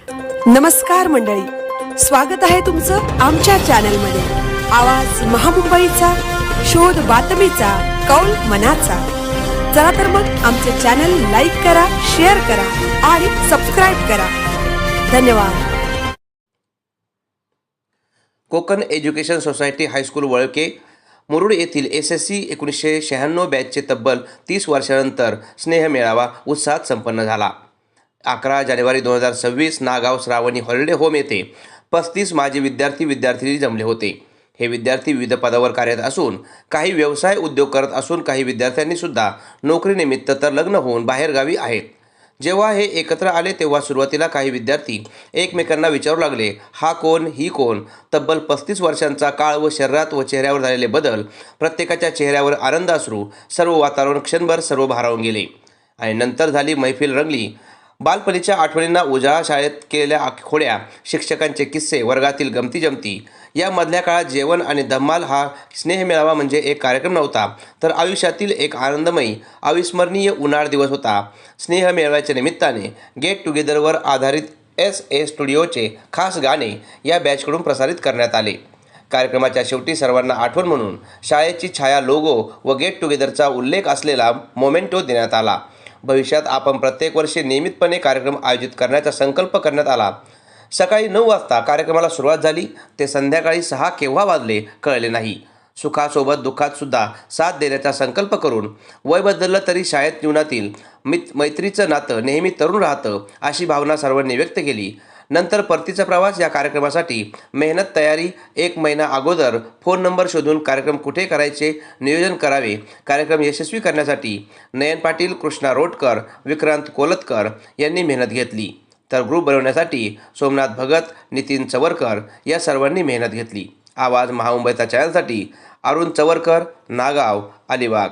नमस्कार मंडळी, स्वागत आहे तुमचं आमच्या चॅनलमध्ये। आवाज महामुंबईचा, शोध बातमीचा, कौल मनाचा। चला तर मग आमचे चॅनल लाईक करा, शेअर करा आणि सबस्क्राइब करा। धन्यवाद। Konkan education society high school Valke Murud येथील SSC 1996 बॅचचे तब्बल 30 वर्षानंतर स्नेह मेळावा उत्साहात संपन्न झाला। 11 जानेवारी 2026 नागाव श्रावणी हॉलिडे होम येथे 35 माजी विद्यार्थी जमले होते। हे विद्यार्थी विविध पदावर कार्यरत असून काही व्यवसाय उद्योग करत असून काही विद्यार्थ्यांनी सुद्धा नोकरीनिमित्त तर लग्न होऊन बाहेरगावी आहेत। जेव्हा हे एकत्र आले तेव्हा सुरुवातीला काही विद्यार्थी एकमेकांना विचारू लागले, हा कोण, ही कोण। तब्बल 35 वर्षांचा काळ व शरीरात व चेहऱ्यावर झालेले बदल, प्रत्येकाच्या चेहऱ्यावर आनंद अश्रू, सर्व वातावरण क्षणभर सर्व भारावून गेले आणि नंतर झाली मैफिल रंगली। बालपणीच्या आठवणींना उजाळा, शाळेत केलेल्या खोड्या, शिक्षकांचे किस्से, वर्गातील गमती जमती। या मधल्या काळात जेवण आणि धम्माल हा स्नेह मेळावा म्हणजे एक कार्यक्रम नव्हता, तर आयुष्यातील एक आनंदमयी अविस्मरणीय उन्हाळ दिवस होता। स्नेह मेळाव्याच्या निमित्ताने गेट टुगेदरवर आधारित SA स्टुडिओचे खास गाणे या बॅचकडून प्रसारित करण्यात आले। कार्यक्रमाच्या शेवटी सर्वांना आठवण म्हणून शाळेची छाया, लोगो व गेट टुगेदरचा उल्लेख असलेला मोमेंटो देण्यात आला। भविष्यात आपण प्रत्येक वर्षी नियमितपणे कार्यक्रम आयोजित करण्याचा संकल्प करण्यात आला। सकाळी 9 वाजता कार्यक्रमाला सुरुवात झाली ते संध्याकाळी 6 केव्हा वाजले कळले नाही। सुखासोबत दुःखात सुद्धा साथ देण्याचा संकल्प करून वय बदललं तरी शाळेत जीवनातील मैत्रीचं नातं नेहमी तरुण राहतं अशी भावना सर्वांनी व्यक्त केली। नंतर परतीचा प्रवास या कार्यक्रमासाठी मेहनत, तयारी। 1 महिना अगोदर फोन नंबर शोधून कार्यक्रम कुठे करायचे नियोजन करावे। कार्यक्रम यशस्वी करण्यासाठी नयन पाटील, कृष्णा रोटकर, विक्रांत कोलतकर यांनी मेहनत घेतली, तर ग्रुप बनवण्यासाठी सोमनाथ भगत, नितीन चवरकर या सर्वांनी मेहनत घेतली। आवाज महामुंबईचा चॅनलसाठी अरुण चवरकर, नागाव, अलिबाग।